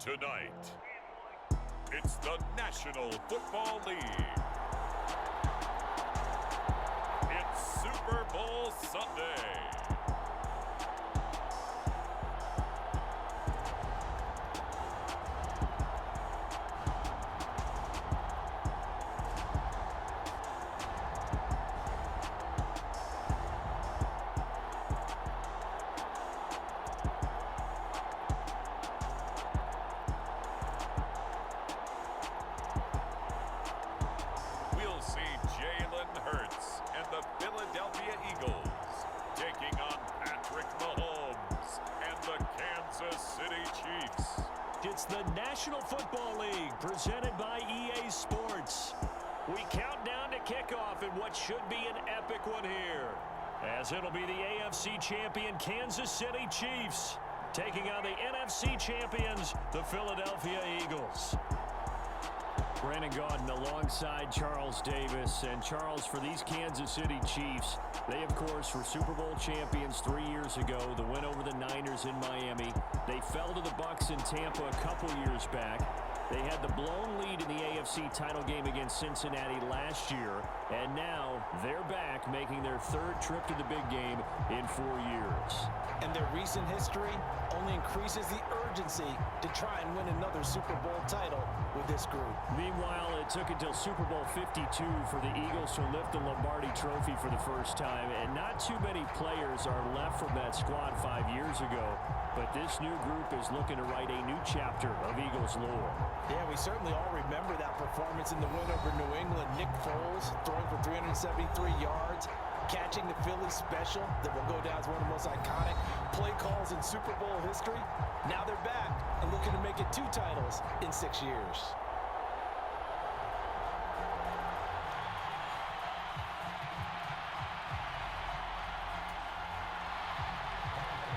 Tonight, it's the National Football League. It's Super Bowl Sunday. Jalen and the Philadelphia Eagles taking on Mahomes and the Kansas City Chiefs. It's the National Football League presented by EA Sports. We count down to kickoff in what should be an epic one here, as it'll be the AFC champion Kansas City Chiefs taking on the NFC champions, the Philadelphia Eagles. Brandon Gaudin alongside Charles Davis. And Charles, for these Kansas City Chiefs, they, of course, were Super Bowl champions 3 years ago. The win over the Niners in Miami. They fell to the Bucs in Tampa a couple years back. They had the blown lead in the AFC title game against Cincinnati last year. And now they're back, making their third trip to the big game in 4 years. And their recent history only increases the urgency to try and win another Super Bowl title with this group. Meanwhile, it took until Super Bowl 52 for the Eagles to lift the Lombardi trophy for the first time, and not too many players are left from that squad 5 years ago, but this new group is looking to write a new chapter of Eagles lore. Yeah, we certainly all remember that performance in the win over New England. Nick Foles throwing for 373 yards, catching the Philly special that will go down as one of the most iconic play calls in Super Bowl history. Now they're back and looking to make it 2 titles in 6 years.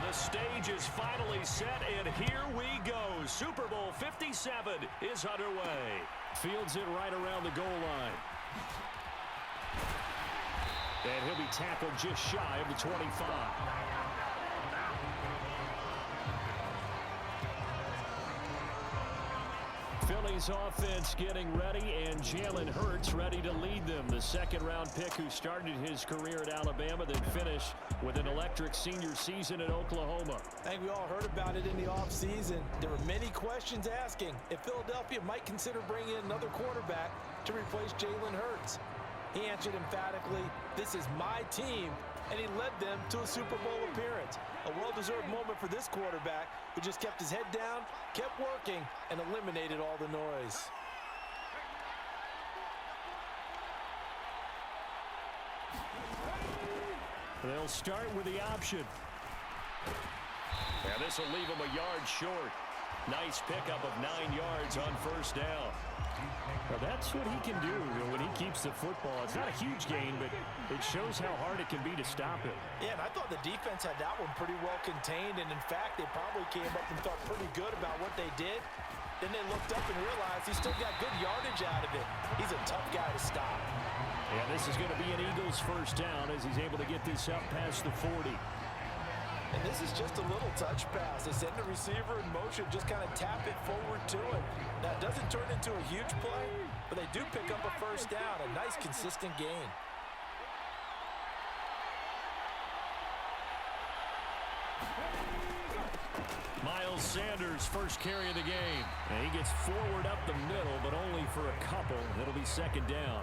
The stage is finally set, and here we go. Super Bowl 57 is underway. Fields it right around the goal line. And he'll be tackled just shy of the 25. Philly's offense getting ready, and Jalen ready to lead them. The second-round pick who started his career at Alabama, then finished with an electric senior season at Oklahoma. I think we all heard about it in the offseason. There were many questions asking if Philadelphia might consider bringing in another quarterback to replace Jalen Hurts. He answered emphatically, "This is my team," and he led them to a Super Bowl appearance. A well-deserved moment for this quarterback who just kept his head down, kept working, and eliminated all the noise. They'll start with the option. And this will leave him a yard short. Nice pickup of 9 yards on first down. Well, that's what he can do when he keeps the football. It's not a huge gain, but it shows how hard it can be to stop him. Yeah, and I thought the defense had that one pretty well contained, and in fact, they probably came up and felt pretty good about what they did. Then they looked up and realized he still got good yardage out of it. He's a tough guy to stop. Yeah, this is going to be an Eagles first down as he's able to get this up past the 40. And this is just a little touch pass. They send the receiver in motion, just kind of tap it forward to him. Now, it doesn't turn into a huge play, but they do pick up a first down. A nice, consistent gain. Miles Sanders, first carry of the game. And he gets forward up the middle, but only for a couple. It'll be second down.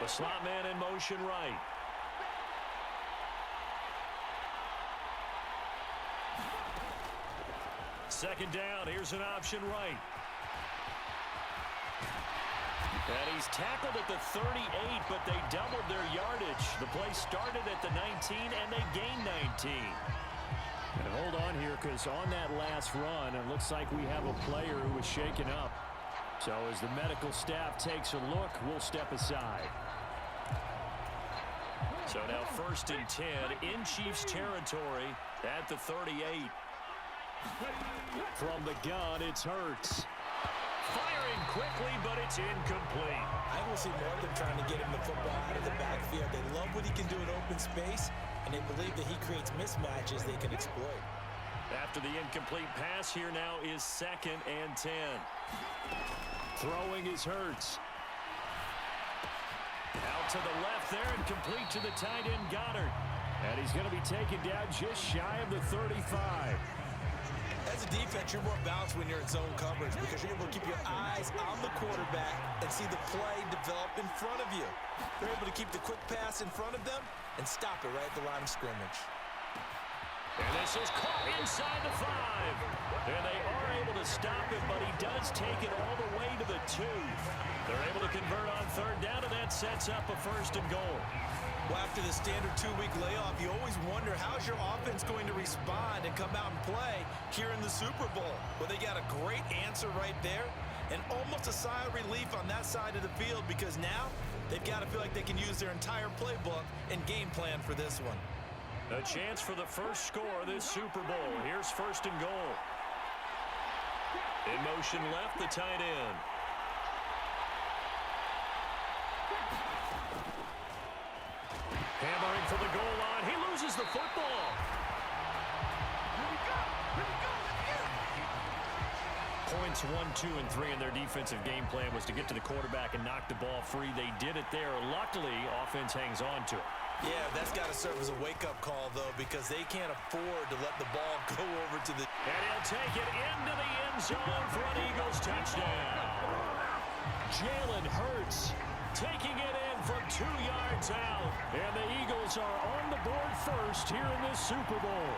The slot man in motion right. Second down, here's an option right. And he's tackled at the 38, but they doubled their yardage. The play started at the 19, and they gained 19. And hold on here, because on that last run, it looks like we have a player who was shaken up. So as the medical staff takes a look, we'll step aside. So now 1st and 10 in Chiefs territory at the 38. From the gun, it's Hurts. Firing quickly, but it's incomplete. I will see more of them trying to get him the football out of the backfield. They love what he can do in open space, and they believe that he creates mismatches they can exploit. After the incomplete pass, here now is 2nd and 10. Throwing is Hurts. Out to the left there and complete to the tight end Goddard. And he's going to be taken down just shy of the 35. As a defense, you're more balanced when you're in zone coverage because you're able to keep your eyes on the quarterback and see the play develop in front of you. You're able to keep the quick pass in front of them and stop it right at the line of scrimmage. And this is caught inside the 5. And they are able to stop it, but he does take it all the way to the 2. They're able to convert on 3rd down, and that sets up a 1st and goal. Well, after the standard 2-week layoff, you always wonder how's your offense going to respond and come out and play here in the Super Bowl. Well, they got a great answer right there and almost a sigh of relief on that side of the field because now they've got to feel like they can use their entire playbook and game plan for this one. A chance for the first score of this Super Bowl. Here's 1st and goal. In motion left, the tight end. Hammering for the goal line. He loses the football. Points 1, 2, and 3 in their defensive game plan was to get to the quarterback and knock the ball free. They did it there. Luckily, offense hangs on to it. Yeah, that's got to serve as a wake-up call, though, because they can't afford to let the ball go over to the... And he'll take it into the end zone for an Eagles touchdown. Jalen Hurts taking it in from 2 yards out. And the Eagles are on the board first here in this Super Bowl.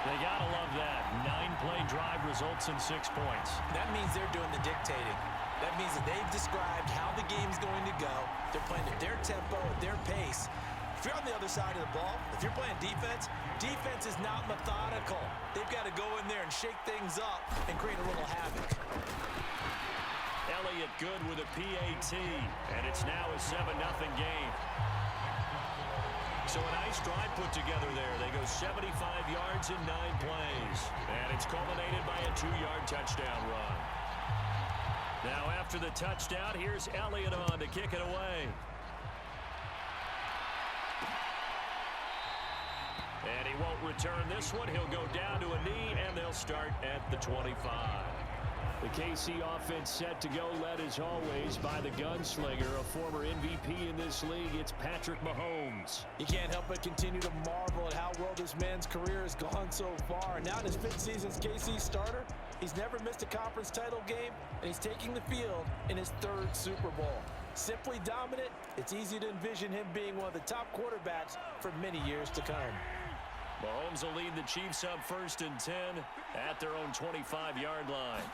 They got to love that. 9-play drive results in 6 points. That means they're doing the dictating. That means that they've described how the game's going to go. They're playing at their tempo, at their pace. If you're on the other side of the ball, if you're playing defense, defense is not methodical. They've got to go in there and shake things up and create a little havoc. Elliott good with a PAT, and it's now a 7-0 game. So a nice drive put together there. They go 75 yards in 9 plays, and it's culminated by a 2-yard touchdown run. Now after the touchdown, here's Elliott on to kick it away. And he won't return this one. He'll go down to a knee, and they'll start at the 25. The KC offense set to go, led as always by the gunslinger, a former MVP in this league. It's Patrick Mahomes. You can't help but continue to marvel at how well this man's career has gone so far. Now in his 5th season as KC starter, he's never missed a conference title game, and he's taking the field in his 3rd Super Bowl. Simply dominant, it's easy to envision him being one of the top quarterbacks for many years to come. Mahomes will lead the Chiefs up 1st and 10 at their own 25-yard line.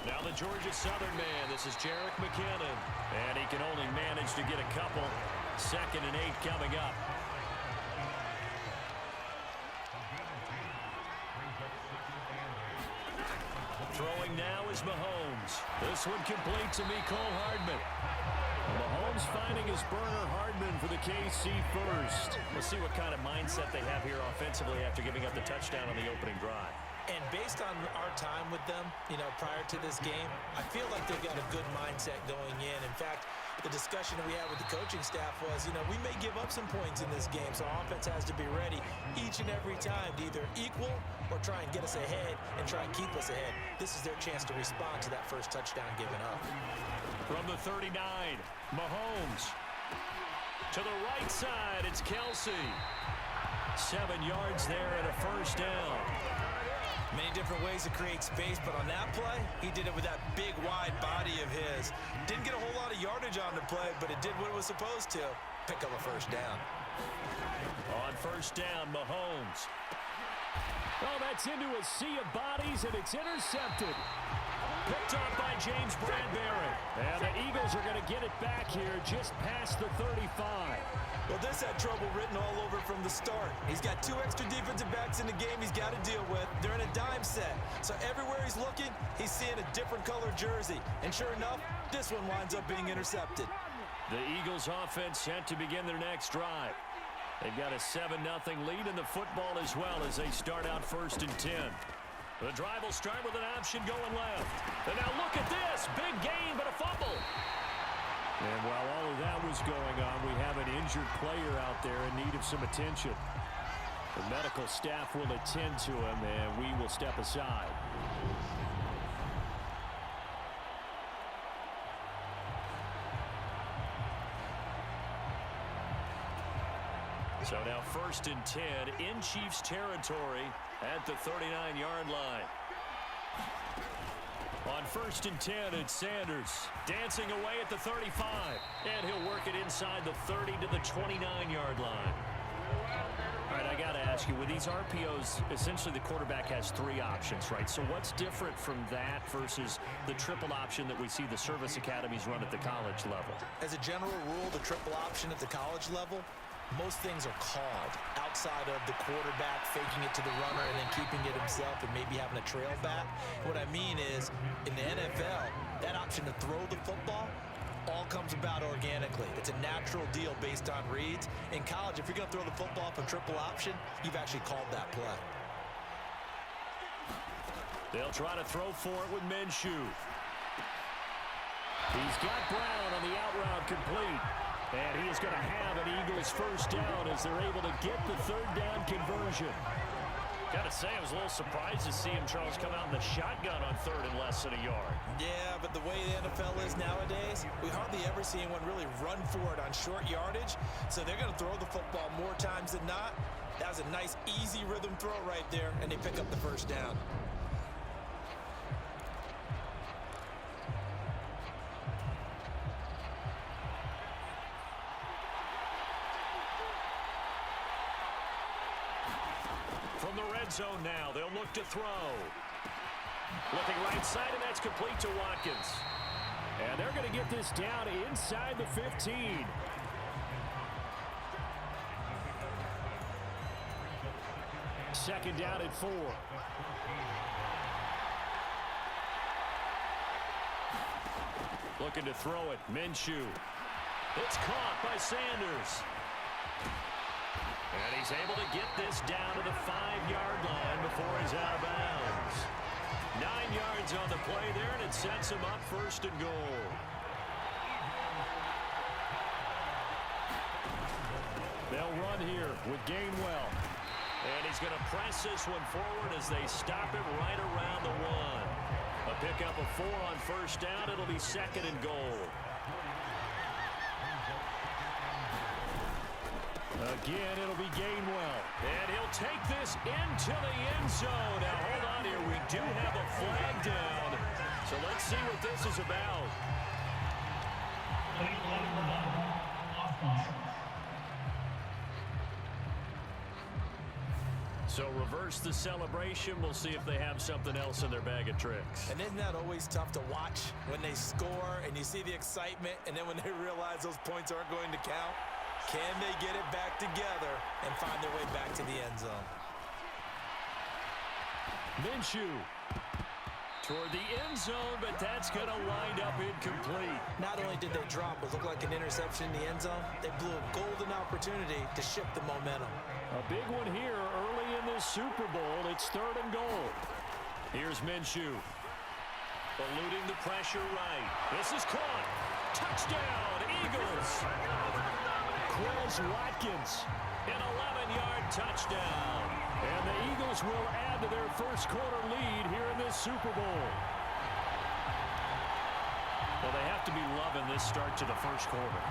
Now the Georgia Southern man, this is Jerick McKinnon. And he can only manage to get a couple. 2nd and 8 coming up. Throwing now is Mahomes. This one complete to Mecole Hardman. Mahomes finding his burner Hardman for the KC first. We'll see what kind of mindset they have here offensively after giving up the touchdown on the opening drive. And based on our time with them, prior to this game, I feel like they've got a good mindset going in. In fact, the discussion that we had with the coaching staff was, we may give up some points in this game, so our offense has to be ready each and every time to either equal or try and get us ahead and try and keep us ahead. This is their chance to respond to that first touchdown given up. From the 39, Mahomes. To the right side, it's Kelsey. 7 yards there and a 1st down. Many different ways to create space, but on that play, he did it with that big, wide body of his. Didn't get a whole lot of yardage on the play, but it did what it was supposed to. Pick up a 1st down. On 1st down, Mahomes. Oh, that's into a sea of bodies, and it's intercepted. Picked off by James Bradbury. And the Eagles are going to get it back here just past the 35. Well, this had trouble written all over from the start. He's got 2 extra defensive backs in the game he's got to deal with. They're in a dime set. So everywhere he's looking, he's seeing a different color jersey. And sure enough, this one winds up being intercepted. The Eagles offense set to begin their next drive. They've got a 7-0 lead in the football as well as they start out 1st and 10. The drive will start with an option going left. And now look at this. Big gain, but a fumble. And while that was going on, we have an injured player out there in need of some attention. The medical staff will attend to him, and we will step aside. So now 1st and 10 in Chiefs territory at the 39-yard line. On 1st and 10, it's Sanders dancing away at the 35. And he'll work it inside the 30 to the 29-yard line. All right, I got to ask you, with these RPOs, essentially the quarterback has 3 options, right? So what's different from that versus the triple option that we see the service academies run at the college level? As a general rule, the triple option at the college level, most things are called outside of the quarterback faking it to the runner and then keeping it himself and maybe having a trail back. What I mean is, in the NFL, that option to throw the football all comes about organically. It's a natural deal based on reads. In college, if you're going to throw the football off a triple option, you've actually called that play. They'll try to throw for it with Minshew. He's got Brown on the out route complete. And he is going to have an Eagles first down as they're able to get the 3rd down conversion. Got to say, I was a little surprised to see him, Charles, come out in the shotgun on 3rd and less than a yard. Yeah, but the way the NFL is nowadays, we hardly ever see anyone really run for it on short yardage. So they're going to throw the football more times than not. That was a nice, easy rhythm throw right there, and they pick up the first down. From the red zone now, they'll look to throw. Looking right side, and that's complete to Watkins. And they're going to get this down inside the 15. Second down at 4. Looking to throw it, Minshew. It's caught by Sanders. And he's able to get this down to the 5-yard line before he's out of bounds. 9 yards on the play there, and it sets him up 1st and goal. They'll run here with Gainwell. And he's going to press this one forward as they stop it right around the 1. A pickup of 4 on 1st down. It'll be 2nd and goal. Again, it'll be Gainwell. And he'll take this into the end zone. Now, hold on here. We do have a flag down. So let's see what this is about. So reverse the celebration. We'll see if they have something else in their bag of tricks. And isn't that always tough to watch when they score and you see the excitement, and then when they realize those points aren't going to count? Can they get it back together and find their way back to the end zone? Minshew toward the end zone, but that's going to wind up incomplete. Not only did they drop what looked like an interception in the end zone, they blew a golden opportunity to shift the momentum. A big one here early in this Super Bowl. It's 3rd and goal. Here's Minshew. Eluding the pressure right. This is caught. Touchdown, Eagles. Quills Watkins, an 11-yard touchdown. And the Eagles will add to their first quarter lead here in this Super Bowl. Well, they have to be loving this start to the first quarter.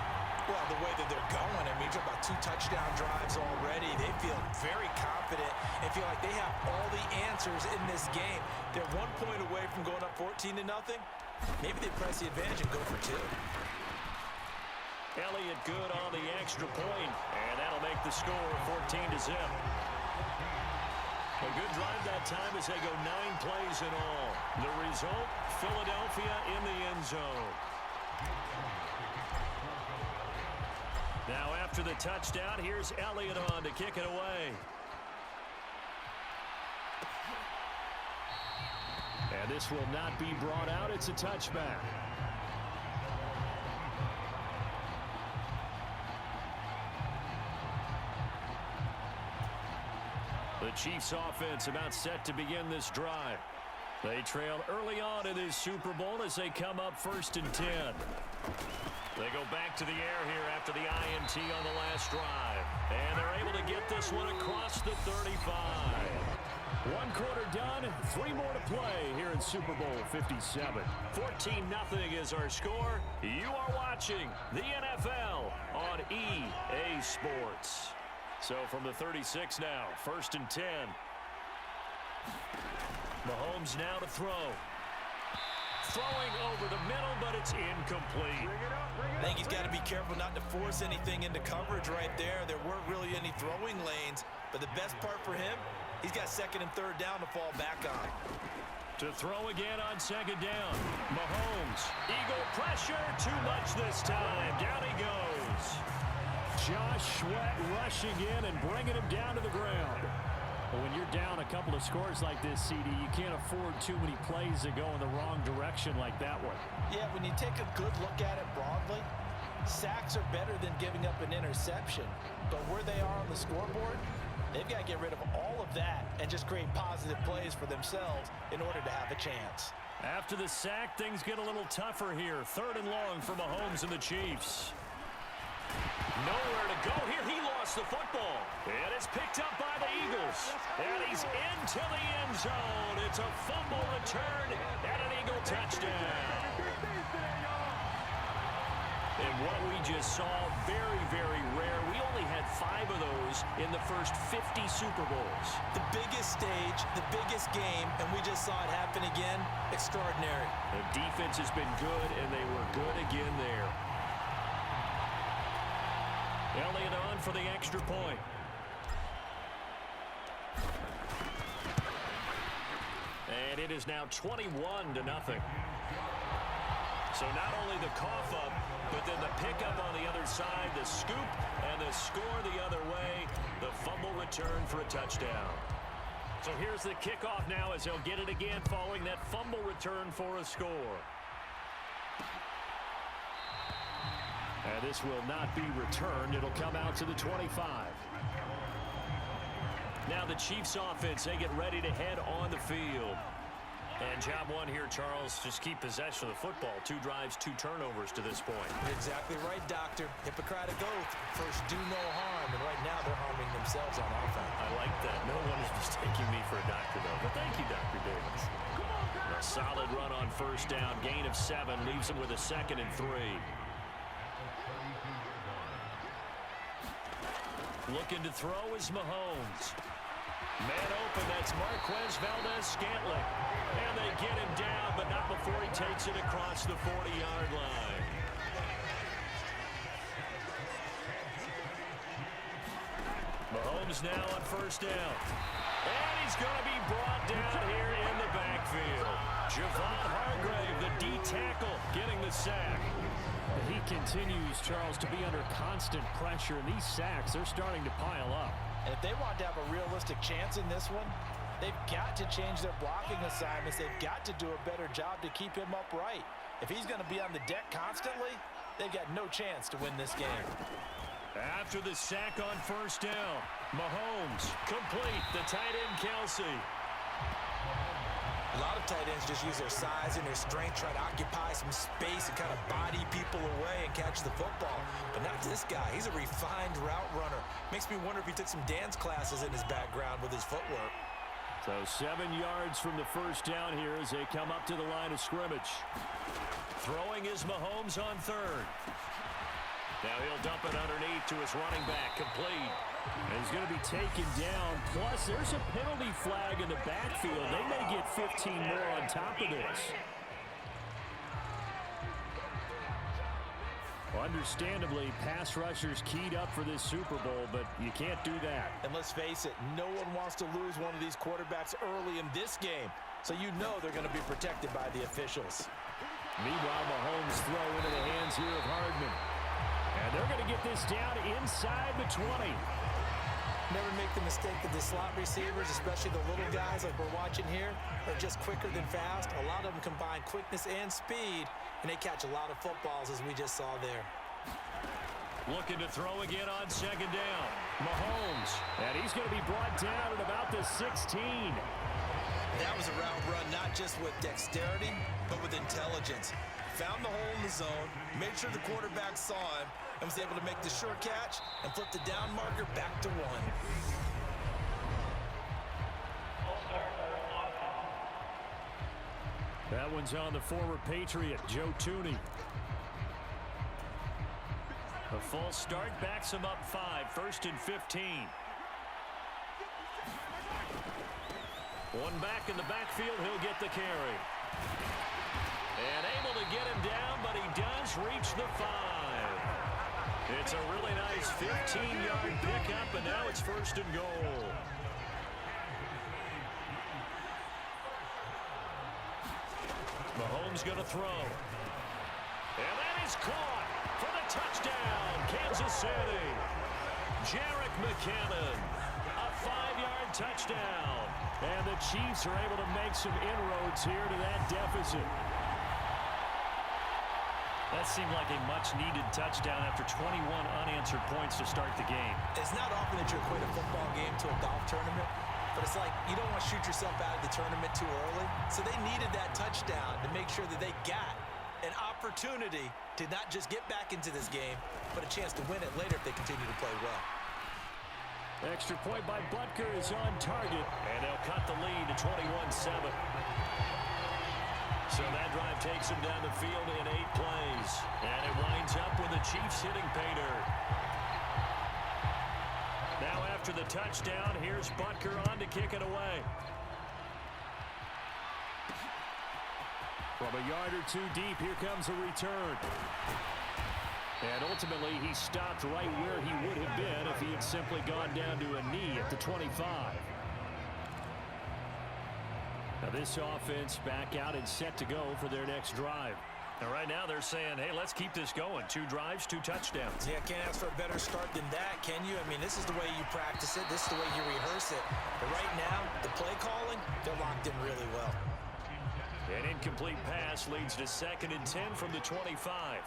Well, the way that they're going, I mean, you're about 2 touchdown drives already. They feel very confident and feel like they have all the answers in this game. They're 1 point away from going up 14-0. Maybe they press the advantage and go for 2. Elliott good on the extra point, and that'll make the score 14-0. A good drive that time as they go 9 plays in all. The result, Philadelphia in the end zone. Now after the touchdown, here's Elliott on to kick it away. And this will not be brought out. It's a touchback. The Chiefs offense about set to begin this drive. They trail early on in this Super Bowl as they come up 1st and 10. They go back to the air here after the INT on the last drive. And they're able to get this one across the 35. 1 quarter done, 3 more to play here in Super Bowl 57. 14-0 is our score. You are watching the NFL on EA Sports. So from the 36 now, 1st and 10. Mahomes now to throw. Throwing over the middle, but it's incomplete. I think he's got to be careful not to force anything into coverage right there. There weren't really any throwing lanes, but the best part for him, he's got 2nd and 3rd down to fall back on. To throw again on 2nd down. Mahomes. Eagle pressure. Too much this time. Down he goes. Josh Sweat rushing in and bringing him down to the ground. Well, when you're down a couple of scores like this, CD, you can't afford too many plays that go in the wrong direction like that one. Yeah, when you take a good look at it broadly, sacks are better than giving up an interception. But where they are on the scoreboard, they've got to get rid of all of that and just create positive plays for themselves in order to have a chance. After the sack, things get a little tougher here. 3rd and long for Mahomes and the Chiefs. Nowhere to go here. He lost the football. And it's picked up by the Eagles. And he's into the end zone. It's a fumble return and an Eagle touchdown. And what we just saw, very, very rare. We only had 5 of those in the first 50 Super Bowls. The biggest stage, the biggest game, and we just saw it happen again. Extraordinary. The defense has been good, and they were good again there. Elliott on for the extra point. And it is now 21-0. So not only the cough up, but then the pickup on the other side, the scoop, and the score the other way, the fumble return for a touchdown. So here's the kickoff now as they'll get it again following that fumble return for a score. And this will not be returned. It'll come out to the 25. Now the Chiefs offense, they get ready to head on the field. And job one here, Charles, just keep possession of the football. 2 drives, 2 turnovers to this point. You're exactly right, Doctor. Hippocratic oath. First, do no harm. And right now, they're harming themselves on offense. I like that. No one is mistaking me for a doctor, though. But thank you, Dr. Davis. A solid run on 1st down. Gain of 7. Leaves him with a 2nd and 3. Looking to throw is Mahomes. Man open, that's Marquez Valdez-Scantling. And they get him down, but not before he takes it across the 40-yard line. Mahomes now on 1st down. And he's going to be brought down here in the backfield. Javon Hargrave, the D tackle, getting the sack. He continues, Charles, to be under constant pressure, and these sacks, they're starting to pile up. And if they want to have a realistic chance in this one, they've got to change their blocking assignments. They've got to do a better job to keep him upright. If he's going to be on the deck constantly, they've got no chance to win this game. After the sack on 1st down, Mahomes complete. The tight end, Kelsey. A lot of tight ends just use their size and their strength, try to occupy some space and kind of body people away and catch the football. But not this guy. He's a refined route runner. Makes me wonder if he took some dance classes in his background with his footwork. So 7 yards from the 1st down here as they come up to the line of scrimmage. Throwing is Mahomes on 3rd. Now he'll dump it underneath to his running back, complete. And he's going to be taken down. Plus, there's a penalty flag in the backfield. They may get 15 more on top of this. Well, understandably, pass rushers keyed up for this Super Bowl, but you can't do that. And let's face it, no one wants to lose one of these quarterbacks early in this game. So you know they're going to be protected by the officials. Meanwhile, Mahomes throw into the hands here of Hardman. And they're going to get this down inside the 20. Never make the mistake that the slot receivers, especially the little guys like we're watching here, are just quicker than fast. A lot of them combine quickness and speed, and they catch a lot of footballs, as we just saw there. Looking to throw again on 2nd down. Mahomes. And he's going to be brought down at about the 16. That was a route run not just with dexterity, but with intelligence. Found the hole in the zone, made sure the quarterback saw him, and was able to make the sure catch and flip the down marker back to 1. That one's on the former Patriot, Joe Tooney. A false start backs him up 5, 1st and 15. One back in the backfield, he'll get the carry. And able to get him down, but he does reach the 5. It's a really nice 15-yard pickup, and now it's 1st and goal. Mahomes going to throw. And that is caught for the touchdown, Kansas City. Jerick McKinnon, a 5-yard touchdown. And the Chiefs are able to make some inroads here to that deficit. That seemed like a much-needed touchdown after 21 unanswered points to start the game. It's not often that you equate a football game to a golf tournament, but it's like you don't want to shoot yourself out of the tournament too early. So they needed that touchdown to make sure that they got an opportunity to not just get back into this game, but a chance to win it later if they continue to play well. Extra point by Butker is on target, and they'll cut the lead to 21-7. So that drive takes him down the field in 8 plays. And it winds up with the Chiefs hitting pay dirt. Now after the touchdown, here's Butker on to kick it away. From a yard or 2 deep, here comes a return. And ultimately, he stopped right where he would have been if he had simply gone down to a knee at the 25. Now this offense back out and set to go for their next drive. Now right now they're saying, hey, let's keep this going. 2 drives, 2 touchdowns. Yeah, can't ask for a better start than that, can you? I mean, this is the way you practice it. This is the way you rehearse it. But right now, the play calling, they're locked in really well. An incomplete pass leads to 2nd and 10 from the 25.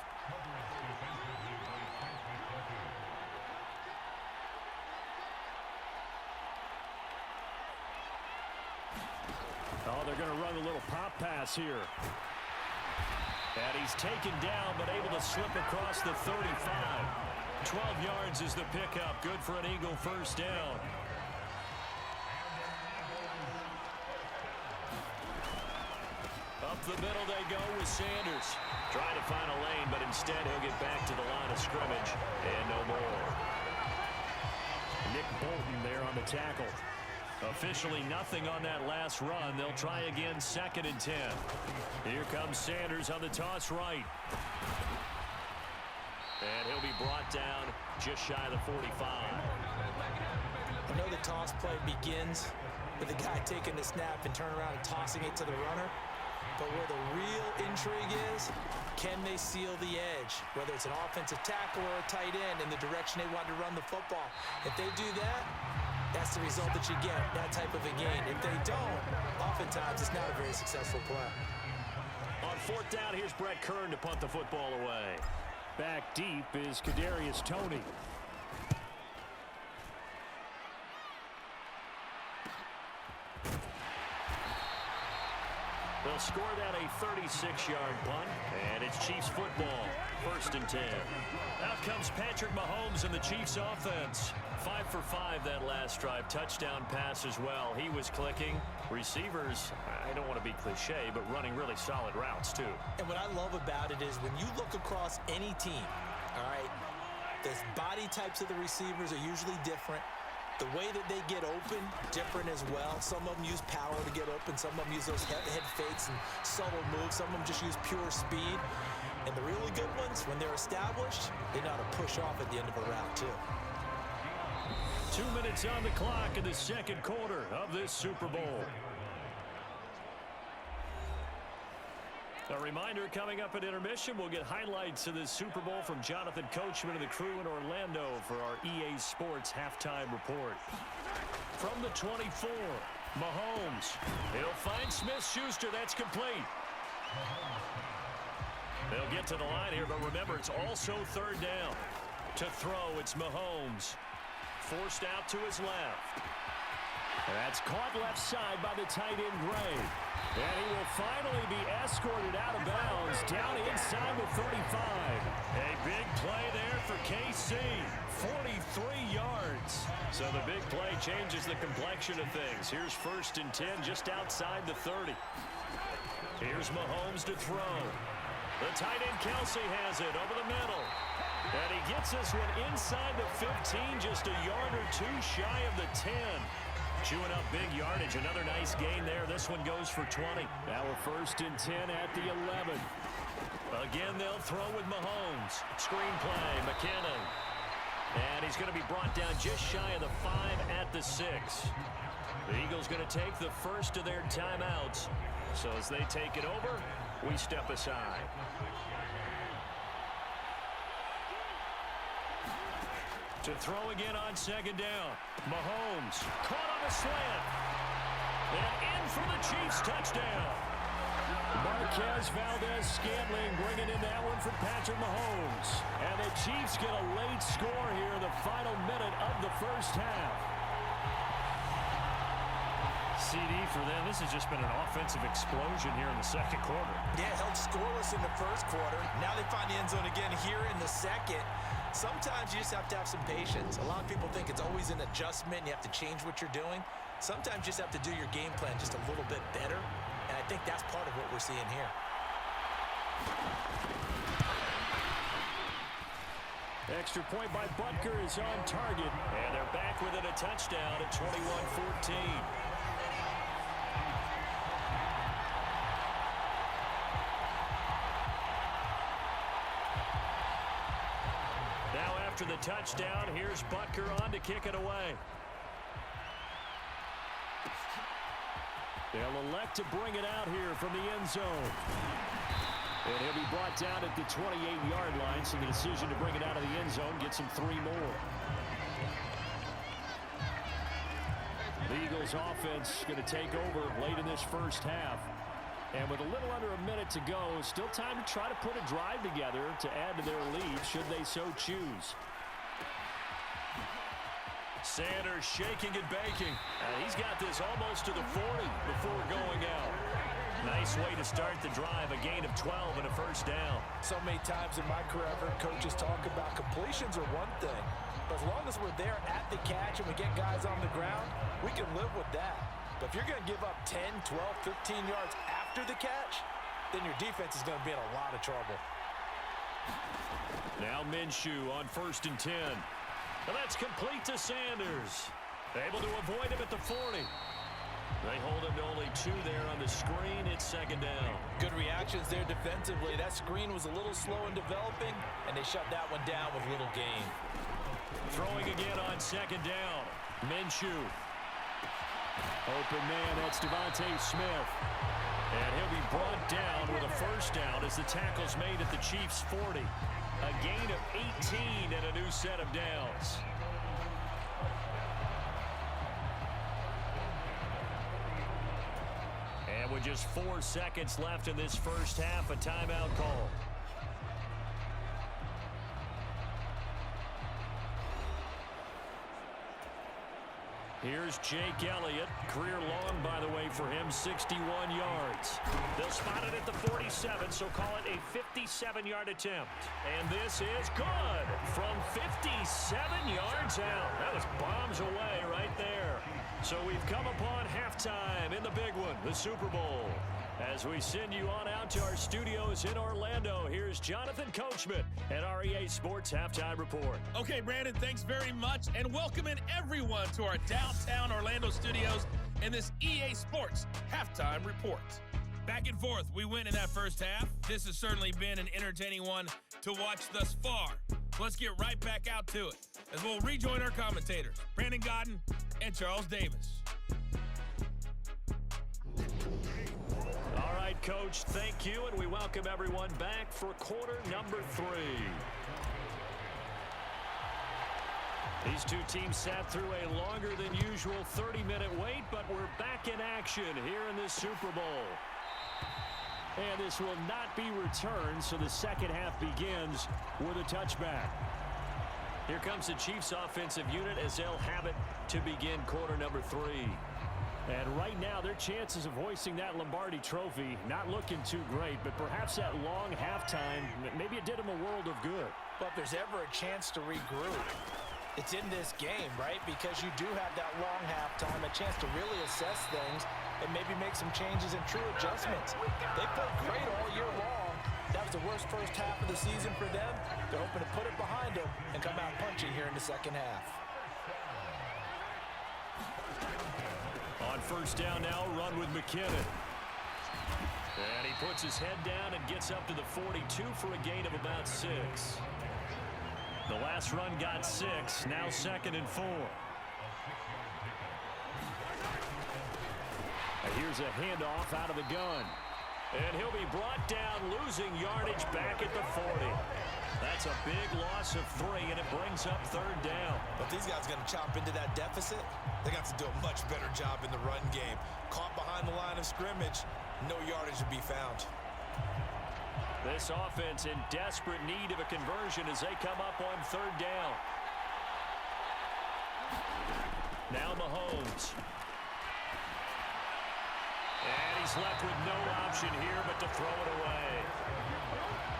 Oh, they're going to run a little pop pass here. And he's taken down, but able to slip across the 35. 12 yards is the pickup. Good for an Eagle 1st down. Up the middle they go with Sanders. Trying to find a lane, but instead he'll get back to the line of scrimmage. And no more. Nick Bolton there on the tackle. Officially nothing on that last run. They'll try again 2nd and 10. Here comes Sanders on the toss right. And he'll be brought down just shy of the 45. I know the toss play begins with the guy taking the snap and turning around and tossing it to the runner. But where the real intrigue is, can they seal the edge? Whether it's an offensive tackle or a tight end in the direction they want to run the football. If they do that, that's the result that you get, that type of a gain. If they don't, oftentimes it's not a very successful play. On 4th down, here's Brett Kern to punt the football away. Back deep is Kadarius Toney. They'll score that a 36-yard punt, and it's Chiefs football, 1st and 10. Out comes Patrick Mahomes and the Chiefs offense. 5 for 5 that last drive. Touchdown pass as well. He was clicking. Receivers, I don't want to be cliche, but running really solid routes too. And what I love about it is when you look across any team, all right, the body types of the receivers are usually different. The way that they get open, different as well. Some of them use power to get open. Some of them use those head fakes and subtle moves. Some of them just use pure speed. And the really good ones, when they're established, they know how to push off at the end of a route, too. 2 minutes on the clock in the 2nd quarter of this Super Bowl. A reminder, coming up at intermission, we'll get highlights of this Super Bowl from Jonathan Coachman and the crew in Orlando for our EA Sports halftime report. From the 24, Mahomes. He'll find Smith-Schuster. That's complete. They'll get to the line here, but remember, it's also 3rd down. To throw, it's Mahomes. Forced out to his left. That's caught left side by the tight end, Gray. And he will finally be escorted out of bounds down inside the 35. A big play there for KC. 43 yards. So the big play changes the complexion of things. Here's 1st and 10 just outside the 30. Here's Mahomes to throw. The tight end Kelsey has it over the middle. And he gets this one inside the 15, just a yard or two shy of the 10. Chewing up big yardage. Another nice gain there. This one goes for 20. Now we're 1st and 10 at the 11. Again, they'll throw with Mahomes. Screen play, McKinnon. And he's going to be brought down just shy of the 5 at the 6. The Eagles going to take the first of their timeouts. So as they take it over, we step aside. To throw again on 2nd down. Mahomes caught on the slant. And in for the Chiefs touchdown. Marquez Valdez-Scantling bringing in that one for Patrick Mahomes. And the Chiefs get a late score here in the final minute of the first half. CD for them, this has just been an offensive explosion here in the second quarter. Yeah, held scoreless in the first quarter. Now they find the end zone again here in the second. Sometimes you just have to have some patience. A lot of people think it's always an adjustment. You have to change what you're doing. Sometimes you just have to do your game plan just a little bit better. And I think that's part of what we're seeing here. Extra point by Butker is on target. And they're back within a touchdown at 21-14. After the touchdown, here's Butker on to kick it away. They'll elect to bring it out here from the end zone. And he'll be brought down at the 28-yard line, so the decision to bring it out of the end zone gets him 3 more. The Eagles offense going to take over late in this first half. And with a little under a minute to go, still time to try to put a drive together to add to their lead, should they so choose. Sanders shaking and baking. He's got this almost to the 40 before going out. Nice way to start the drive, a gain of 12 and a first down. So many times in my career, I've heard coaches talk about completions are one thing. But as long as we're there at the catch and we get guys on the ground, we can live with that. But if you're going to give up 10, 12, 15 yards after the catch, then your defense is going to be in a lot of trouble. Now Minshew on 1st and 10. And that's complete to Sanders. Able to avoid him at the 40. They hold him to only 2 there on the screen. It's 2nd down. Good reactions there defensively. That screen was a little slow in developing, and they shut that one down with little gain. Throwing again on 2nd down. Minshew. Open man, that's Devontae Smith. And he'll be brought down with a first down as the tackle's made at the Chiefs' 40. A gain of 18 and a new set of downs. And with just 4 seconds left in this first half, a timeout call. Here's Jake Elliott. Career long, by the way, for him, 61 yards. They'll spot it at the 47, so call it a 57-yard attempt. And this is good from 57 yards out. That was bombs away right there. So we've come upon halftime in the big one, the Super Bowl. As we send you on out to our studios in Orlando, here's Jonathan Coachman at our EA Sports Halftime Report. Okay, Brandon, thanks very much, and welcome in everyone to our downtown Orlando studios in this EA Sports Halftime Report. Back and forth, we win in that first half. This has certainly been an entertaining one to watch thus far. Let's get right back out to it as we'll rejoin our commentators, Brandon Godden and Charles Davis. All right, Coach, thank you, and we welcome everyone back for quarter number 3. These two teams sat through a longer than usual 30-minute wait, but we're back in action here in this Super Bowl. And this will not be returned, so the second half begins with a touchback. Here comes the Chiefs offensive unit as they'll have it to begin quarter number 3. And right now, their chances of hoisting that Lombardi trophy, not looking too great, but perhaps that long halftime, maybe it did them a world of good. But if there's ever a chance to regroup, it's in this game, right? Because you do have that long halftime, a chance to really assess things and maybe make some changes and true adjustments. They played great all year long. That was the worst first half of the season for them. They're hoping to put it behind them and come out punching here in the second half. On first down now, run with McKinnon. And he puts his head down and gets up to the 42 for a gain of about 6. The last run got 6, now 2nd and 4. And here's a handoff out of the gun. And he'll be brought down, losing yardage back at the 40. That's a big loss of 3, and it brings up 3rd down. But these guys are going to chop into that deficit. They're going to have to do a much better job in the run game. Caught behind the line of scrimmage, no yardage to be found. This offense in desperate need of a conversion as they come up on 3rd down. Now Mahomes. And he's left with no option here but to throw it away.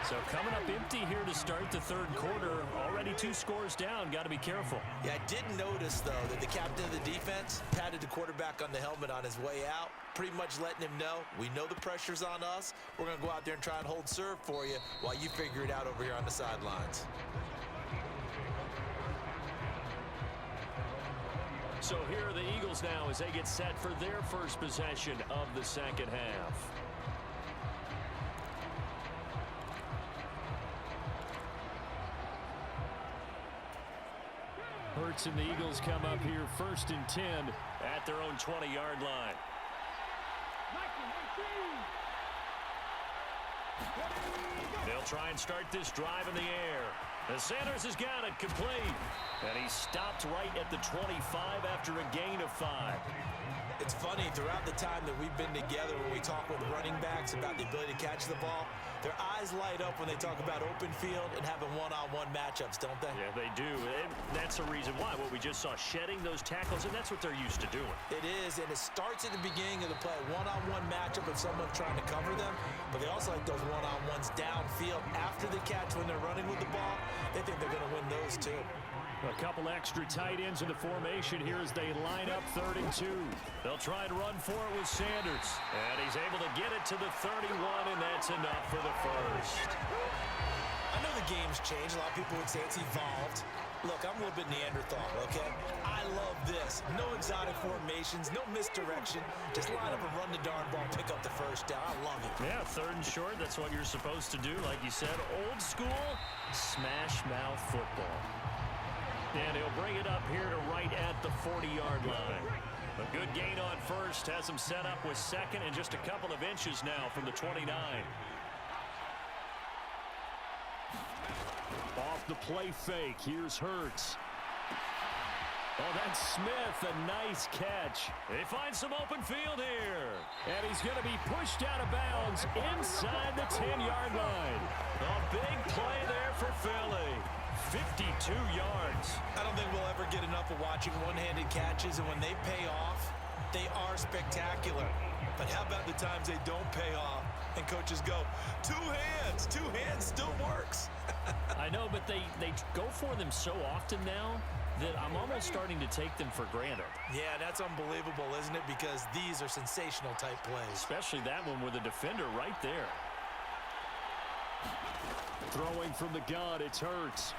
So coming up empty here to start the 3rd quarter. Already 2 scores down. Got to be careful. Yeah, I did notice, though, that the captain of the defense patted the quarterback on the helmet on his way out, pretty much letting him know, we know the pressure's on us. We're going to go out there and try and hold serve for you while you figure it out over here on the sidelines. So here are the Eagles now as they get set for their first possession of the second half. Hurts and the Eagles come up here 1st and 10 at their own 20-yard line. They'll try and start this drive in the air. The Sanders has got it complete. And he stopped right at the 25 after a gain of 5. It's funny, throughout the time that we've been together when we talk with running backs about the ability to catch the ball, their eyes light up when they talk about open field and having one-on-one matchups, don't they? Yeah, they do. And that's the reason why. What we just saw, shedding those tackles, and that's what they're used to doing. It is, and it starts at the beginning of the play. One-on-one matchup of someone trying to cover them, but they also like those one-on-ones downfield after the catch when they're running with the ball. They think they're going to win those, too. A couple extra tight ends in the formation here as they line up 3rd and 2. They'll try and run for it with Sanders. And he's able to get it to the 31, and that's enough for the first. I know the game's changed. A lot of people would say it's evolved. Look, I'm a little bit Neanderthal, okay? I love this. No exotic formations, no misdirection. Just line up and run the darn ball, pick up the first down. I love it. Yeah, 3rd and short, that's what you're supposed to do. Like you said, old school, smash mouth football. And he'll bring it up here to right at the 40-yard line. A good gain on first has him set up with 2nd and just a couple of inches now from the 29. Off the play fake, here's Hurts. Oh, that's Smith, a nice catch. They find some open field here. And he's going to be pushed out of bounds inside the 10-yard line. A big play there for Philly. 52 yards. I don't think we'll ever get enough of watching one-handed catches, and when they pay off, they are spectacular. But how about the times they don't pay off and coaches go, 2 hands still works. I know, but they go for them so often now that I'm almost starting to take them for granted. Yeah, that's unbelievable, isn't it? Because these are sensational type plays. Especially that one with a defender right there. Throwing from the gun, it's Hurts.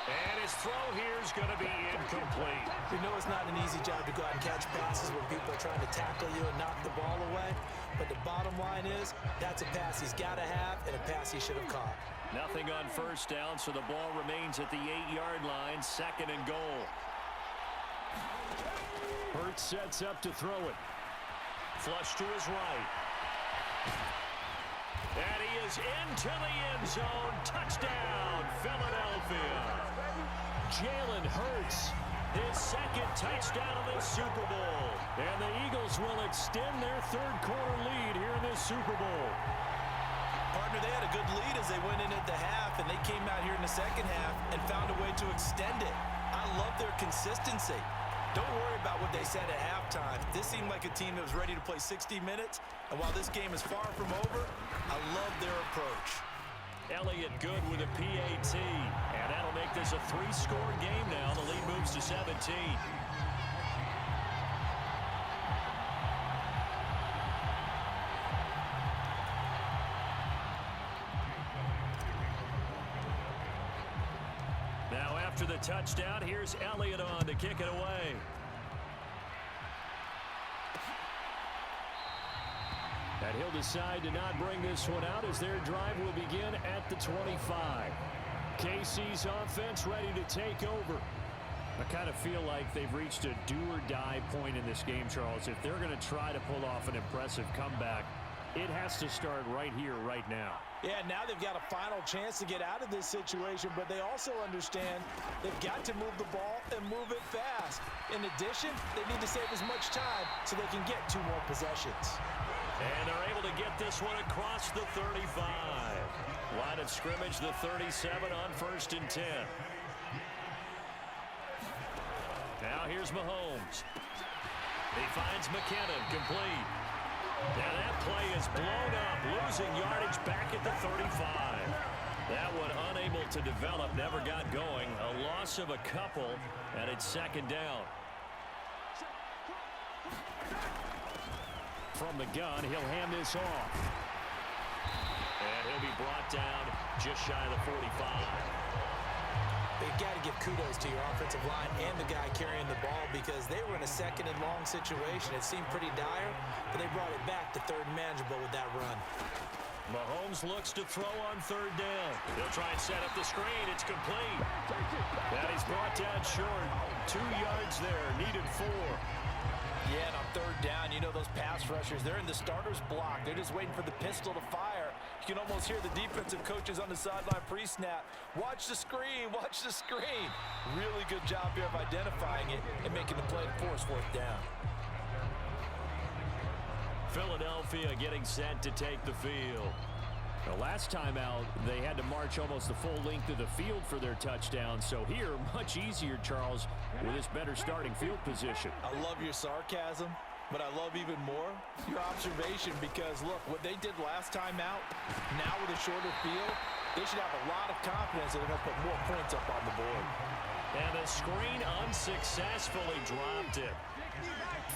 And his throw here is going to be incomplete. You know it's not an easy job to go out and catch passes when people are trying to tackle you and knock the ball away. But the bottom line is, that's a pass he's got to have and a pass he should have caught. Nothing on first down, so the ball remains at the 8-yard line, 2nd and goal. Hurts sets up to throw it. Flush to his right. And he is into the end zone. Touchdown, Philadelphia. Jalen Hurts, his 2nd touchdown of the Super Bowl. And the Eagles will extend their 3rd quarter lead here in this Super Bowl. Partner, they had a good lead as they went in at the half, and they came out here in the second half and found a way to extend it. I love their consistency. Don't worry about what they said at halftime. This seemed like a team that was ready to play 60 minutes. And while this game is far from over, I love their approach. Elliott good with a PAT. And that'll make this a 3-score game now. The lead moves to 17. Now after the touchdown, here's Elliott on to kick it away. And he'll decide to not bring this one out as their drive will begin at the 25. KC's offense ready to take over. I kind of feel like they've reached a do-or-die point in this game, Charles. If they're going to try to pull off an impressive comeback, it has to start right here, right now. Yeah, now they've got a final chance to get out of this situation, but they also understand they've got to move the ball and move it fast. In addition, they need to save as much time so they can get 2 more possessions. And they're able to get this one across the 35. Line of scrimmage, the 37 on 1st and 10. Now here's Mahomes. He finds McKinnon, complete. Now that play is blown up, losing yardage back at the 35. That one unable to develop, never got going. A loss of a couple, and it's 2nd down. From the gun, he'll hand this off. And he'll be brought down just shy of the 45. They've got to give kudos to your offensive line and the guy carrying the ball because they were in a 2nd and long situation. It seemed pretty dire, but they brought it back to 3rd and manageable with that run. Mahomes looks to throw on 3rd down. He'll try and set up the screen. It's complete. And he's brought down short. 2 yards there, needed 4. Yeah, and on 3rd down, you know those pass rushers, they're in the starter's block. They're just waiting for the pistol to fire. You can almost hear the defensive coaches on the sideline pre-snap. Watch the screen, watch the screen. Really good job here of identifying it and making the play to force 4th down. Philadelphia getting set to take the field. The last time out, they had to march almost the full length of the field for their touchdown. So here, much easier, Charles, with this better starting field position. I love your sarcasm, but I love even more your observation because, look, what they did last time out, now with a shorter field, they should have a lot of confidence that they're going to put more points up on the board. And the screen unsuccessfully dropped it.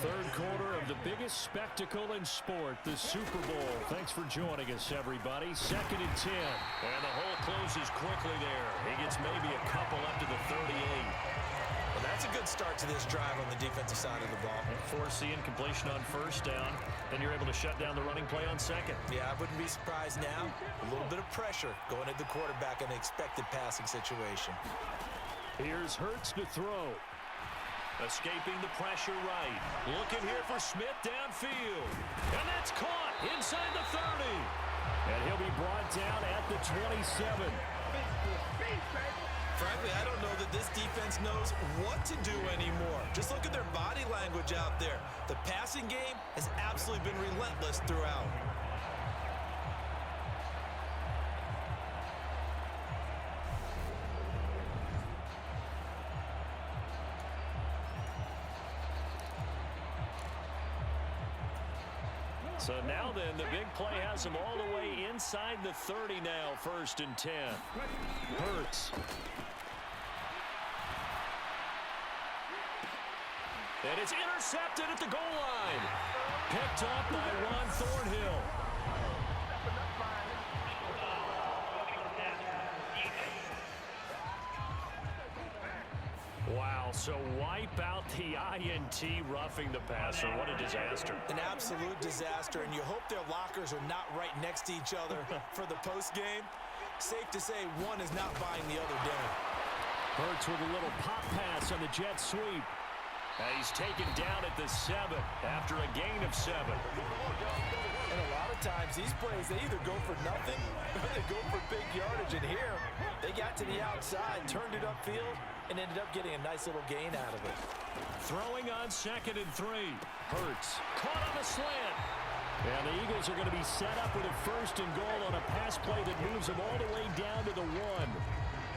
3rd quarter of the biggest spectacle in sport, the Super Bowl. Thanks for joining us, everybody. 2nd and 10. And the hole closes quickly there. He gets maybe a couple up to the 38. Well, that's a good start to this drive on the defensive side of the ball. And force the incompletion on 1st down. Then you're able to shut down the running play on 2nd. Yeah, I wouldn't be surprised now. A little bit of pressure going at the quarterback in an expected passing situation. Here's Hurts to throw. Escaping the pressure right. Looking here for Smith downfield. And that's caught inside the 30. And he'll be brought down at the 27. Frankly, I don't know that this defense knows what to do anymore. Just look at their body language out there. The passing game has absolutely been relentless throughout. So now then, the big play has them all the way inside the 30 now, 1st and 10. Hurts. And it's intercepted at the goal line. Picked up by Ron Thornhill. Wow, so wipe out the INT roughing the passer. What a disaster. An absolute disaster, and you hope their lockers are not right next to each other for the postgame. Safe to say one is not buying the other down. Hurts with a little pop pass on the jet sweep. And he's taken down at the 7 after a gain of 7. And a lot of times, these plays, they either go for nothing or they go for big yardage. And here, they got to the outside, turned it upfield, and ended up getting a nice little gain out of it. Throwing on 2nd and 3. Hurts caught on the slant. And the Eagles are going to be set up with a 1st and goal on a pass play that moves them all the way down to the 1.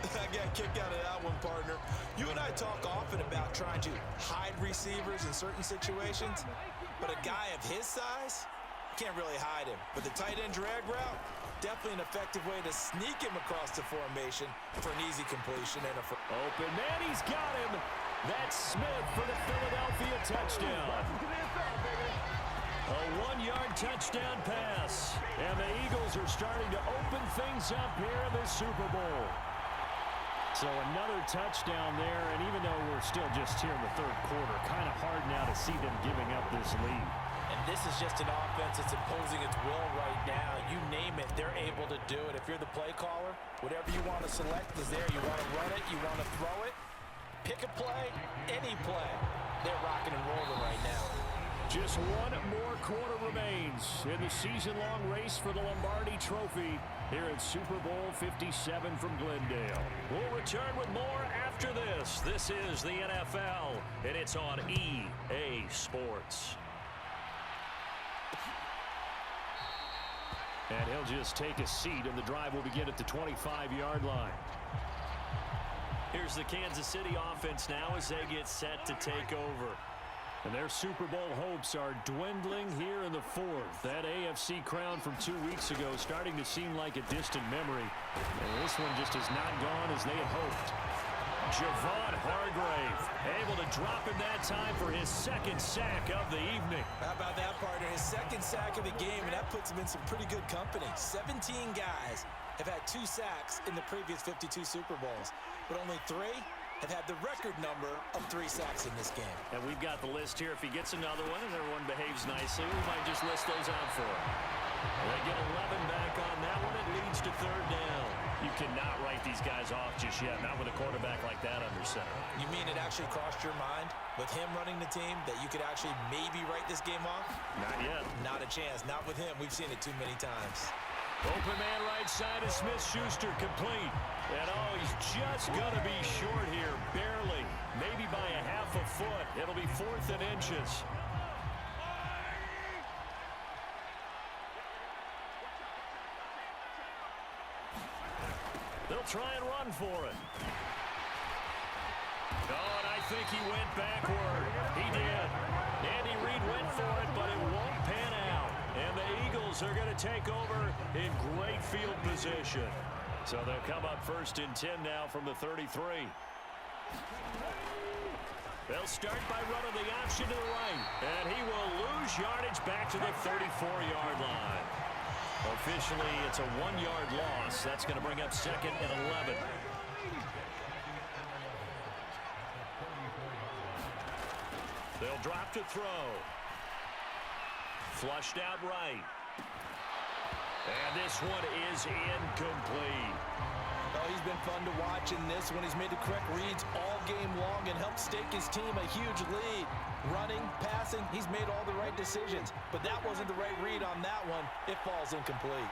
I got a kick out of that one, partner. You and I talk often about trying to hide receivers in certain situations, but a guy of his size can't really hide him. But the tight end drag route, definitely an effective way to sneak him across the formation for an easy completion and a Open man, he's got him. That's Smith for the Philadelphia touchdown. A 1-yard touchdown pass. And the Eagles are starting to open things up here in the Super Bowl. So another touchdown there, and even though we're still just here in the third quarter, kind of hard now to see them giving up this lead. And this is just an offense that's imposing its will right now. You name it, they're able to do it. If you're the play caller, whatever you want to select is there. You want to run it, you want to throw it. Pick a play, any play. They're rocking and rolling right now. Just one more quarter remains in the season-long race for the Lombardi Trophy here at Super Bowl 57 from Glendale. We'll return with more after this. This is the NFL, and it's on EA Sports. And he'll just take a seat, and the drive will begin at the 25-yard line. Here's the Kansas City offense now as they get set to take over. And their Super Bowl hopes are dwindling here in the fourth. That AFC crown from 2 weeks ago starting to seem like a distant memory. And this one just has not gone as they had hoped. Javon Hargrave able to drop in that time for his second sack of the evening. How about that, partner? His second sack of the game, and that puts him in some pretty good company. 17 guys have had 2 sacks in the previous 52 Super Bowls, but only 3 have had the record number of 3 sacks in this game. And we've got the list here. If he gets another one and everyone behaves nicely, we might just list those out for him. They get 11 back on that one. It leads to third down. You cannot write these guys off just yet, not with a quarterback like that under center. You mean it actually crossed your mind with him running the team that you could actually maybe write this game off? Not yet. Not a chance. Not with him. We've seen it too many times. Open man right side of Smith-Schuster complete. And oh, he's just going to be short here, barely. Maybe by a half a foot. It'll be 4th and inches. They'll try and run for it. Oh, and I think he went backward. He did. Andy Reid went for it, but it won't pan out. And the Eagles are going to take over in great field position. So they'll come up 1st and 10 now from the 33. They'll start by running the option to the right. And he will lose yardage back to the 34-yard line. Officially, it's a 1-yard loss. That's going to bring up 2nd and 11. They'll drop to throw. Flushed out right. And this one is incomplete. Oh, he's been fun to watch in this one. He's made the correct reads all game long and helped stake his team a huge lead. Running, passing, he's made all the right decisions. But that wasn't the right read on that one. It falls incomplete.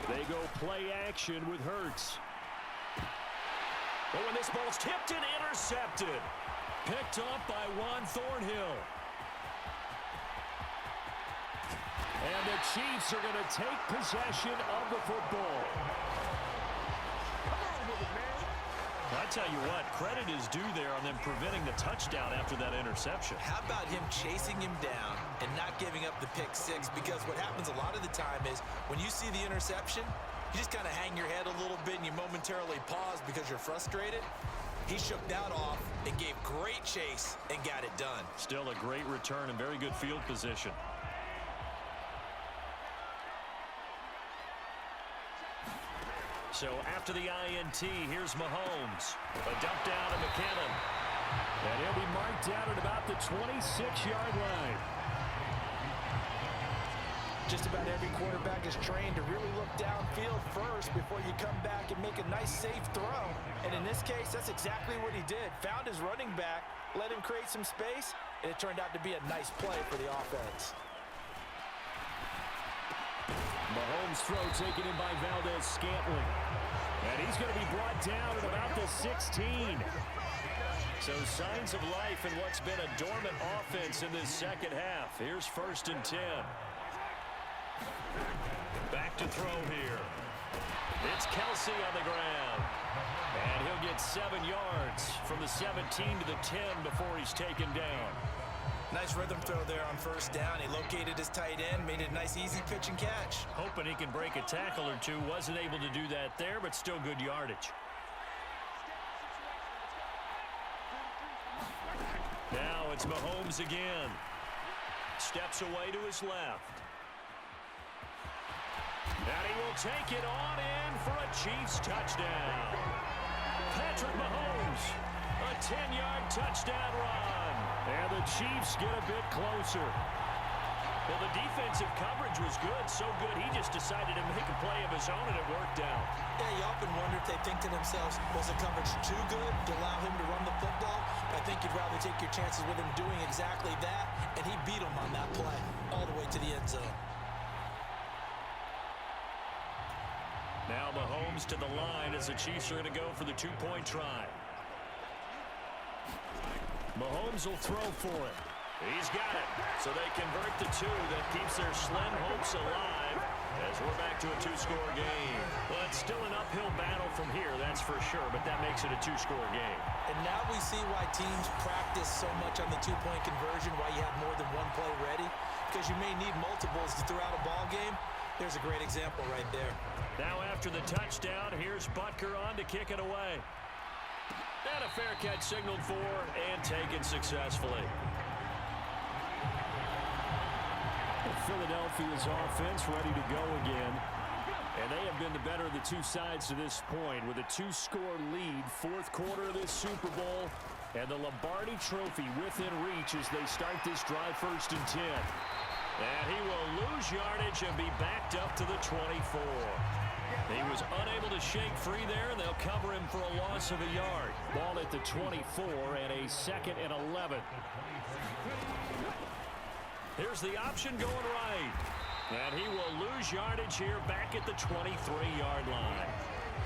They go play action with Hurts. Oh, and this ball's tipped and intercepted. Picked up by Juan Thornhill. And the Chiefs are going to take possession of the football. I tell you what, credit is due there on them preventing the touchdown after that interception. How about him chasing him down and not giving up the pick 6? Because what happens a lot of the time is when you see the interception, you just kind of hang your head a little bit and you momentarily pause because you're frustrated. He shook that off and gave great chase and got it done. Still a great return and very good field position. So after the INT, here's Mahomes. A dump down to McKinnon. And he'll be marked down at about the 26-yard line. Just about every quarterback is trained to really look downfield first before you come back and make a nice, safe throw. And in this case, that's exactly what he did. Found his running back, let him create some space, and it turned out to be a nice play for the offense. Mahomes' throw taken in by Valdez-Scantling. And he's going to be brought down at about the 16. So signs of life in what's been a dormant offense in this second half. Here's 1st and 10. Back to throw here. It's Kelsey on the ground. And he'll get 7 yards from the 17 to the 10 before he's taken down. Nice rhythm throw there on first down. He located his tight end, made it a nice easy pitch and catch. Hoping he can break a tackle or two. Wasn't able to do that there, but still good yardage. Now it's Mahomes again. Steps away to his left. And he will take it on in for a Chiefs touchdown. Patrick Mahomes, a 10-yard touchdown run. And the Chiefs get a bit closer. Well, the defensive coverage was good, so good he just decided to make a play of his own, and it worked out. Yeah, you often wonder if they think to themselves, was the coverage too good to allow him to run the football? I think you'd rather take your chances with him doing exactly that, and he beat him on that play all the way to the end zone. Now Mahomes to the line as the Chiefs are going to go for the 2-point try. Mahomes will throw for it. He's got it. So they convert the 2. That keeps their slim hopes alive as we're back to a 2-score game. Well, it's still an uphill battle from here, that's for sure, but that makes it a 2-score game. And now we see why teams practice so much on the 2-point conversion, why you have more than one play ready, because you may need multiples throughout a ball game. There's a great example right there. Now after the touchdown, here's Butker on to kick it away. And a fair catch signaled for and taken successfully. Philadelphia's offense ready to go again. And they have been the better of the two sides to this point with a 2-score lead. 4th quarter of this Super Bowl. And the Lombardi trophy within reach as they start this drive 1st and 10. And he will lose yardage and be backed up to the 24. He was unable to shake free there, and they'll cover him for a loss of a yard. Ball at the 24 and a 2nd and 11. Here's the option going right. And he will lose yardage here back at the 23-yard line.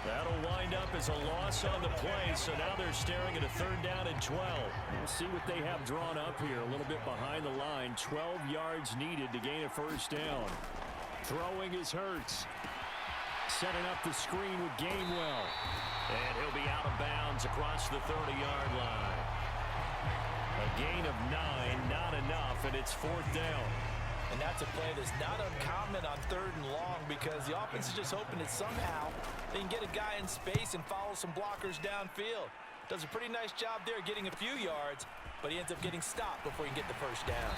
That'll wind up as a loss on the play, so now they're staring at a 3rd down and 12. We'll see what they have drawn up here. A little bit behind the line. 12 yards needed to gain a 1st down. Throwing is Hurts. Setting up the screen with Gainwell. And he'll be out of bounds across the 30-yard line. A gain of 9, not enough, and it's 4th down. And that's a play that's not uncommon on 3rd and long because the offense is just hoping that somehow they can get a guy in space and follow some blockers downfield. Does a pretty nice job there getting a few yards, but he ends up getting stopped before he can get the 1st down.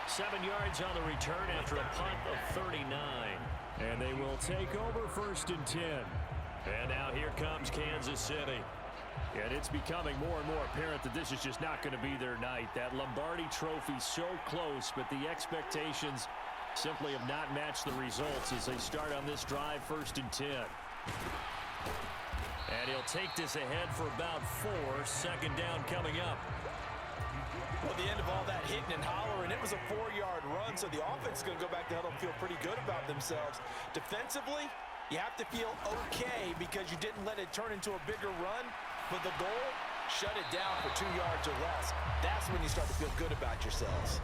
7 yards on the return after a punt of 39. And they will take over 1st and 10. And now here comes Kansas City. And it's becoming more and more apparent that this is just not going to be their night. That Lombardi trophy so close, but the expectations simply have not matched the results as they start on this drive 1st and 10. And he'll take this ahead for about 4. 2nd down coming up. Well, the end of all that hitting and hollering, it was a 4-yard run, so the offense is going to go back to huddle and feel pretty good about themselves. Defensively, you have to feel okay because you didn't let it turn into a bigger run. But the goal, shut it down for 2 yards or less. That's when you start to feel good about yourselves.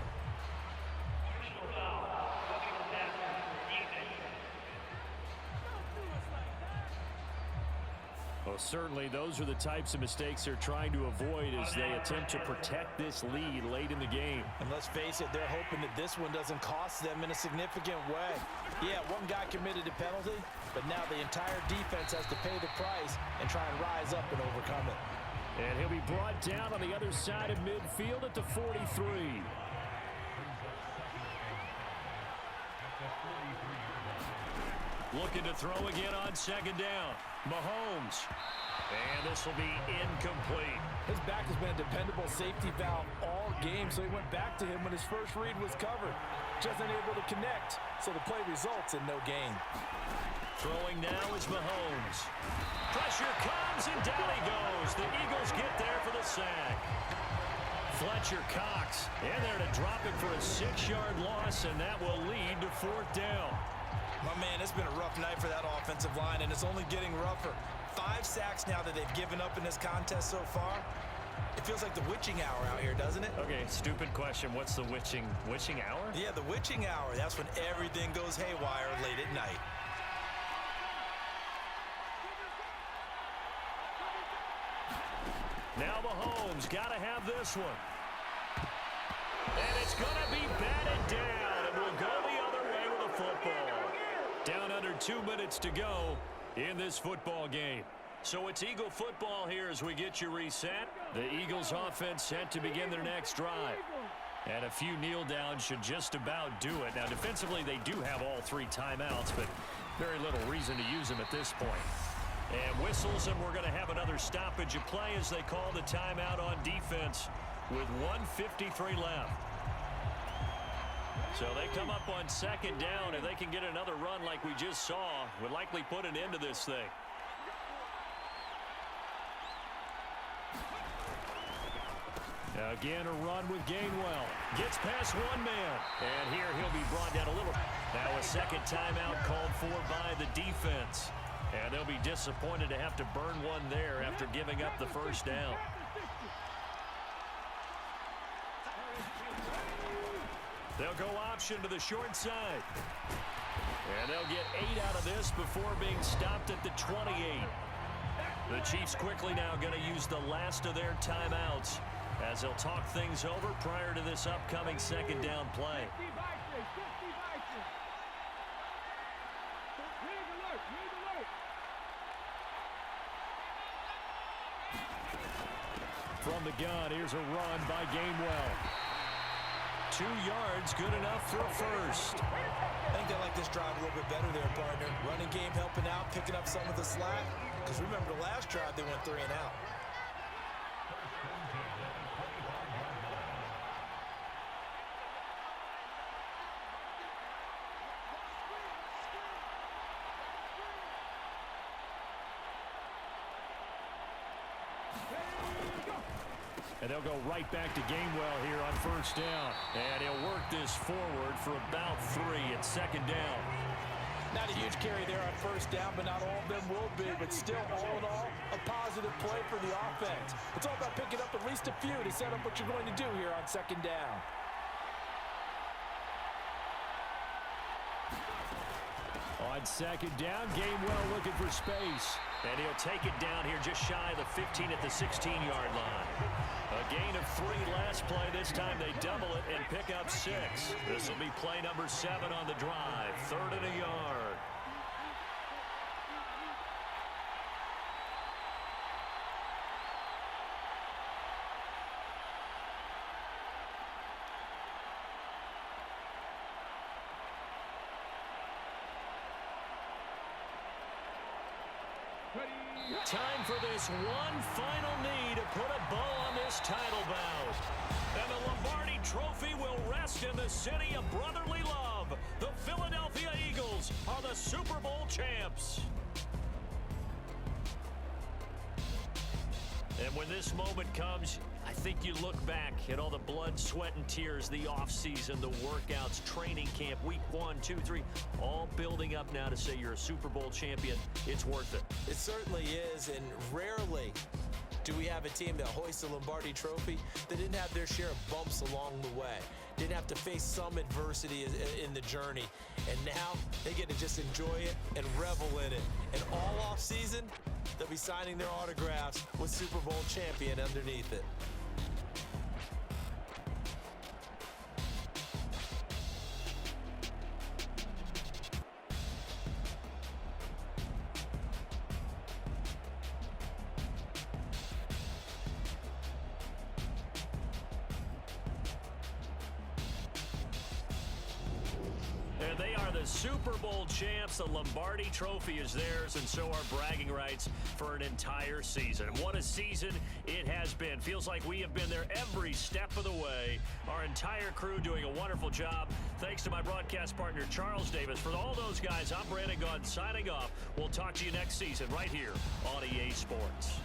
Well, certainly those are the types of mistakes they're trying to avoid as they attempt to protect this lead late in the game. And let's face it, they're hoping that this one doesn't cost them in a significant way. Yeah, one guy committed a penalty, but now the entire defense has to pay the price and try and rise up and overcome it. And he'll be brought down on the other side of midfield at the 43. Looking to throw again on 2nd down. Mahomes. And this will be incomplete. His back has been a dependable safety valve all game, so he went back to him when his first read was covered. Just unable to connect, so the play results in no gain. Throwing now is Mahomes. Pressure comes, and down he goes. The Eagles get there for the sack. Fletcher Cox in there to drop it for a 6-yard loss, and that will lead to 4th down. My man, it's been a rough night for that offensive line, and it's only getting rougher. 5 sacks now that they've given up in this contest so far. It feels like the witching hour out here, doesn't it? Okay, stupid question. What's the witching hour? Yeah, the witching hour. That's when everything goes haywire late at night. Now Mahomes got to have this one. And it's going to be batted down, and we'll go the other way with a football. Down under 2 minutes to go in this football game. So it's Eagle football here as we get you reset. The Eagles offense set to begin their next drive. And a few kneel downs should just about do it. Now defensively they do have all 3 timeouts, but very little reason to use them at this point. And whistles, and we're going to have another stoppage of play as they call the timeout on defense with 1:53 left. So they come up on second down. If they can get another run like we just saw, would likely put an end to this thing. Again, a run with Gainwell. Gets past one man. And here he'll be brought down a little. Now a second timeout called for by the defense. And they'll be disappointed to have to burn one there after giving up the first down. They'll go option to the short side. And they'll get 8 out of this before being stopped at the 28. The Chiefs quickly now going to use the last of their timeouts as they'll talk things over prior to this upcoming second down play. From the gun, here's a run by Gainwell. 2 yards, good enough for a first. I think they like this drive a little bit better there, partner. Running game helping out, picking up some of the slack. Because remember the last drive, they went 3 and out. And they'll go right back to Gainwell here on first down. And he'll work this forward for about 3 at second down. Not a huge carry there on first down, but not all of them will be. But still, all in all, a positive play for the offense. It's all about picking up at least a few to set up what you're going to do here on second down. On second down, Gainwell looking for space. And he'll take it down here just shy of the 15 at the 16-yard line. A gain of 3 last play. This time they double it and pick up 6. This will be play number 7 on the drive. 3rd and a yard. Time for this one final need to put a bow on this title bout. And the Lombardi Trophy will rest in the city of brotherly love. The Philadelphia Eagles are the Super Bowl champs. And when this moment comes, I think you look back at all the blood, sweat, and tears, the offseason, the workouts, training camp, week 1, 2, 3, all building up now to say you're a Super Bowl champion. It's worth it. It certainly is, and rarely do we have a team that hoists the Lombardi Trophy that didn't have their share of bumps along the way, didn't have to face some adversity in the journey, and now they get to just enjoy it and revel in it. And all offseason, they'll be signing their autographs with Super Bowl champion underneath it. And they are the Super Bowl champs. The Lombardi Trophy is theirs, and so are bragging rights for an entire season. And what a season it has been. Feels like we have been there every step of the way. Our entire crew doing a wonderful job. Thanks to my broadcast partner, Charles Davis. For all those guys, I'm Brandon Gunn signing off. We'll talk to you next season right here on EA Sports.